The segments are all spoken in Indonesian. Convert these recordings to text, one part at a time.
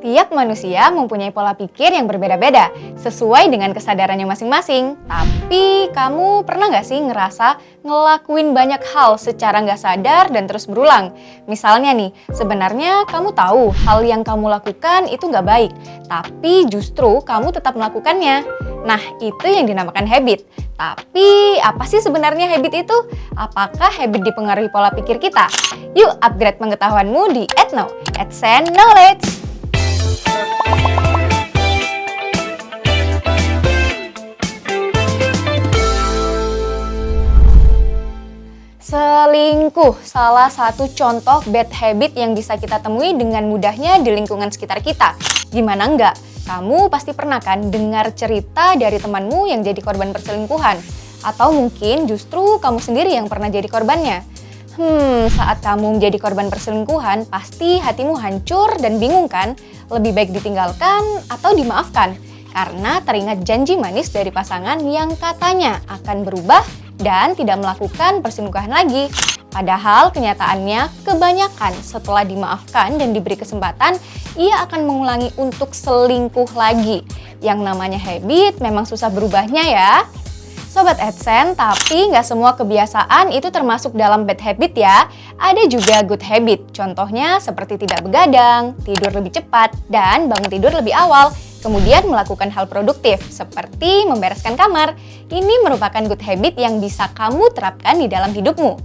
Tiap manusia mempunyai pola pikir yang berbeda-beda, sesuai dengan kesadarannya masing-masing. Tapi kamu pernah nggak sih ngerasa ngelakuin banyak hal secara nggak sadar dan terus berulang? Misalnya nih, sebenarnya kamu tahu hal yang kamu lakukan itu nggak baik, tapi justru kamu tetap melakukannya. Nah, itu yang dinamakan habit. Tapi apa sih sebenarnya habit itu? Apakah habit dipengaruhi pola pikir kita? Yuk upgrade pengetahuanmu di EdNow, AdSense Knowledge! Selingkuh, salah satu contoh bad habit yang bisa kita temui dengan mudahnya di lingkungan sekitar kita. Gimana enggak? Kamu pasti pernah kan dengar cerita dari temanmu yang jadi korban perselingkuhan? Atau mungkin justru kamu sendiri yang pernah jadi korbannya? Saat kamu menjadi korban perselingkuhan, pasti hatimu hancur dan bingung kan? Lebih baik ditinggalkan atau dimaafkan? Karena teringat janji manis dari pasangan yang katanya akan berubah dan tidak melakukan perselingkuhan lagi. Padahal kenyataannya kebanyakan setelah dimaafkan dan diberi kesempatan, ia akan mengulangi untuk selingkuh lagi. Yang namanya habit memang susah berubahnya ya. Sobat AdSense, tapi nggak semua kebiasaan itu termasuk dalam bad habit ya. Ada juga good habit, contohnya seperti tidak begadang, tidur lebih cepat, dan bangun tidur lebih awal. Kemudian melakukan hal produktif, seperti membereskan kamar. Ini merupakan good habit yang bisa kamu terapkan di dalam hidupmu.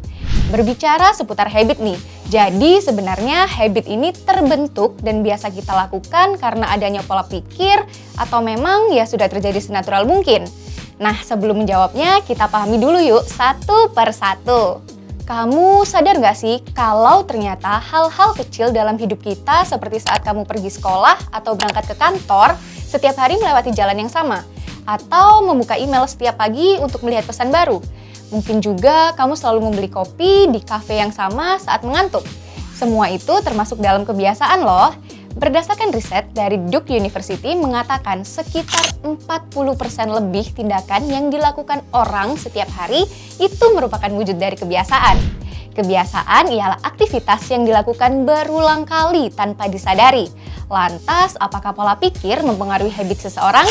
Berbicara seputar habit nih, jadi sebenarnya habit ini terbentuk dan biasa kita lakukan karena adanya pola pikir atau memang ya sudah terjadi senatural mungkin. Nah, sebelum menjawabnya, kita pahami dulu yuk satu per satu. Kamu sadar nggak sih kalau ternyata hal-hal kecil dalam hidup kita seperti saat kamu pergi sekolah atau berangkat ke kantor, setiap hari melewati jalan yang sama? Atau membuka email setiap pagi untuk melihat pesan baru? Mungkin juga kamu selalu membeli kopi di kafe yang sama saat mengantuk. Semua itu termasuk dalam kebiasaan loh. Berdasarkan riset dari Duke University mengatakan sekitar 40% lebih tindakan yang dilakukan orang setiap hari itu merupakan wujud dari kebiasaan. Kebiasaan ialah aktivitas yang dilakukan berulang kali tanpa disadari. Lantas, apakah pola pikir mempengaruhi habit seseorang?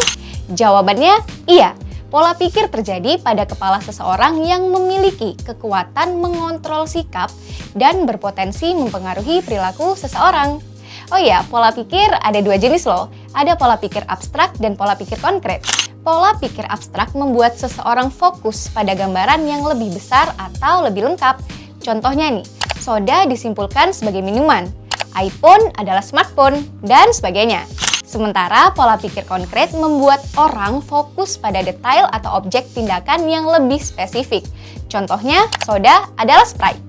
Jawabannya, iya. Pola pikir terjadi pada kepala seseorang yang memiliki kekuatan mengontrol sikap dan berpotensi mempengaruhi perilaku seseorang. Oh iya, pola pikir ada dua jenis loh. Ada pola pikir abstrak dan pola pikir konkret. Pola pikir abstrak membuat seseorang fokus pada gambaran yang lebih besar atau lebih lengkap. Contohnya nih, soda disimpulkan sebagai minuman, iPhone adalah smartphone, dan sebagainya. Sementara pola pikir konkret membuat orang fokus pada detail atau objek tindakan yang lebih spesifik. Contohnya, soda adalah Sprite.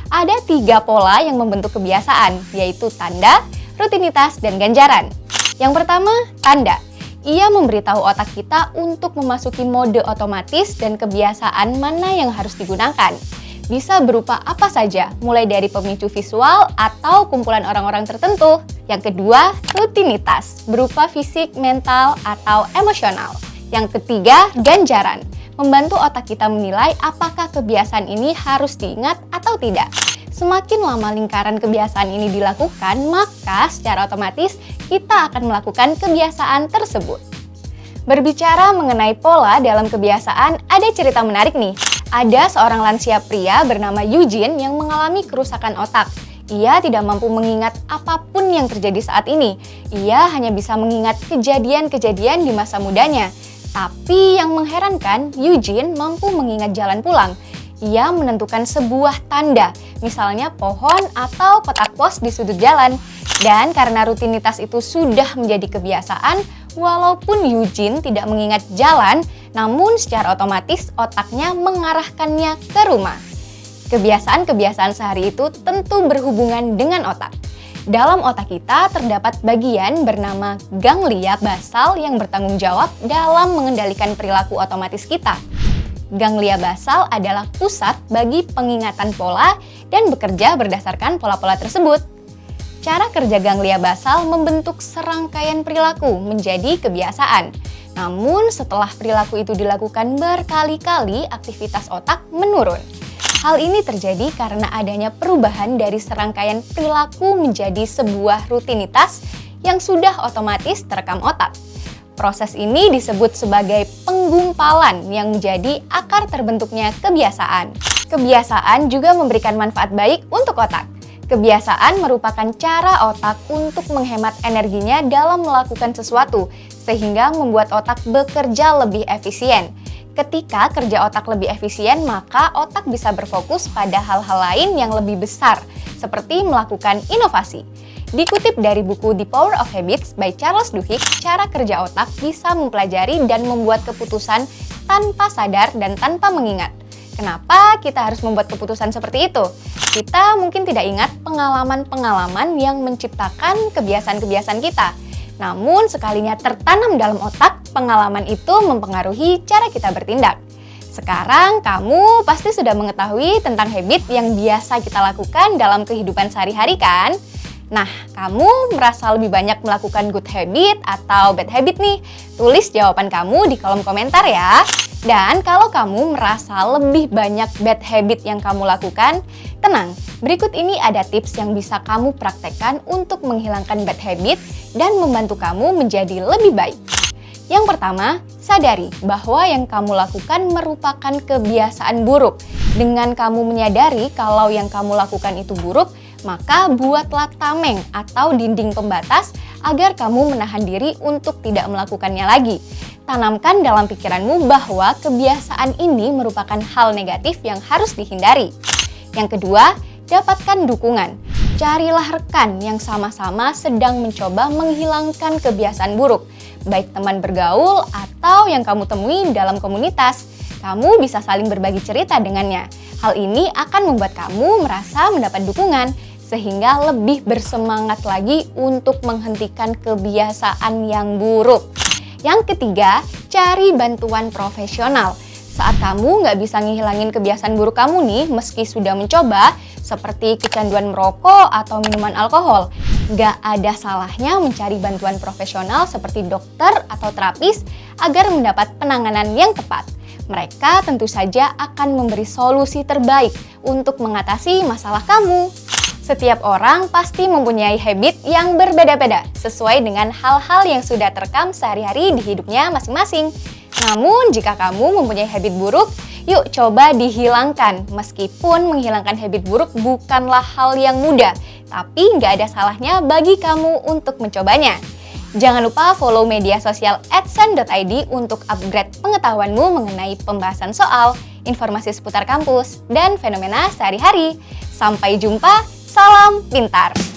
Ada 3 pola yang membentuk kebiasaan, yaitu tanda, rutinitas, dan ganjaran. Yang pertama, tanda. Ia memberitahu otak kita untuk memasuki mode otomatis dan kebiasaan mana yang harus digunakan. Bisa berupa apa saja, mulai dari pemicu visual atau kumpulan orang-orang tertentu. Yang kedua, rutinitas, berupa fisik, mental, atau emosional. Yang ketiga, ganjaran, membantu otak kita menilai apakah kebiasaan ini harus diingat atau tidak. Semakin lama lingkaran kebiasaan ini dilakukan, maka secara otomatis kita akan melakukan kebiasaan tersebut. Berbicara mengenai pola dalam kebiasaan, ada cerita menarik nih. Ada seorang lansia pria bernama Eugene yang mengalami kerusakan otak. Ia tidak mampu mengingat apapun yang terjadi saat ini. Ia hanya bisa mengingat kejadian-kejadian di masa mudanya. Tapi yang mengherankan, Eugene mampu mengingat jalan pulang. Ia menentukan sebuah tanda, misalnya pohon atau kotak pos di sudut jalan. Dan karena rutinitas itu sudah menjadi kebiasaan, walaupun Eugene tidak mengingat jalan, namun secara otomatis otaknya mengarahkannya ke rumah. Kebiasaan-kebiasaan sehari itu tentu berhubungan dengan otak. Dalam otak kita terdapat bagian bernama ganglia basal yang bertanggung jawab dalam mengendalikan perilaku otomatis kita. Ganglia basal adalah pusat bagi pengingatan pola dan bekerja berdasarkan pola-pola tersebut. Cara kerja ganglia basal membentuk serangkaian perilaku menjadi kebiasaan. Namun setelah perilaku itu dilakukan berkali-kali, aktivitas otak menurun. Hal ini terjadi karena adanya perubahan dari serangkaian perilaku menjadi sebuah rutinitas yang sudah otomatis terekam otak. Proses ini disebut sebagai penggumpalan yang menjadi akar terbentuknya kebiasaan. Kebiasaan juga memberikan manfaat baik untuk otak. Kebiasaan merupakan cara otak untuk menghemat energinya dalam melakukan sesuatu, sehingga membuat otak bekerja lebih efisien. Ketika kerja otak lebih efisien, maka otak bisa berfokus pada hal-hal lain yang lebih besar, seperti melakukan inovasi. Dikutip dari buku The Power of Habits by Charles Duhigg, cara kerja otak bisa mempelajari dan membuat keputusan tanpa sadar dan tanpa mengingat. Kenapa kita harus membuat keputusan seperti itu? Kita mungkin tidak ingat pengalaman-pengalaman yang menciptakan kebiasaan-kebiasaan kita. Namun sekalinya tertanam dalam otak, pengalaman itu mempengaruhi cara kita bertindak. Sekarang kamu pasti sudah mengetahui tentang habit yang biasa kita lakukan dalam kehidupan sehari-hari kan? Nah, kamu merasa lebih banyak melakukan good habit atau bad habit nih? Tulis jawaban kamu di kolom komentar ya. Dan kalau kamu merasa lebih banyak bad habit yang kamu lakukan, tenang, berikut ini ada tips yang bisa kamu praktekkan untuk menghilangkan bad habit dan membantu kamu menjadi lebih baik. Yang pertama, sadari bahwa yang kamu lakukan merupakan kebiasaan buruk. Dengan kamu menyadari kalau yang kamu lakukan itu buruk, maka buatlah tameng atau dinding pembatas agar kamu menahan diri untuk tidak melakukannya lagi. Tanamkan dalam pikiranmu bahwa kebiasaan ini merupakan hal negatif yang harus dihindari. Yang kedua, dapatkan dukungan. Carilah rekan yang sama-sama sedang mencoba menghilangkan kebiasaan buruk, baik teman bergaul atau yang kamu temui dalam komunitas. Kamu bisa saling berbagi cerita dengannya. Hal ini akan membuat kamu merasa mendapat dukungan, sehingga lebih bersemangat lagi untuk menghentikan kebiasaan yang buruk. Yang ketiga, cari bantuan profesional. Saat kamu nggak bisa ngehilangin kebiasaan buruk kamu nih, meski sudah mencoba, seperti kecanduan merokok atau minuman alkohol, nggak ada salahnya mencari bantuan profesional seperti dokter atau terapis agar mendapat penanganan yang tepat. Mereka tentu saja akan memberi solusi terbaik untuk mengatasi masalah kamu. Setiap orang pasti mempunyai habit yang berbeda-beda sesuai dengan hal-hal yang sudah terekam sehari-hari di hidupnya masing-masing. Namun jika kamu mempunyai habit buruk, yuk coba dihilangkan. Meskipun menghilangkan habit buruk bukanlah hal yang mudah, tapi nggak ada salahnya bagi kamu untuk mencobanya. Jangan lupa follow media sosial @sen.id untuk upgrade pengetahuanmu mengenai pembahasan soal, informasi seputar kampus, dan fenomena sehari-hari. Sampai jumpa, salam pintar!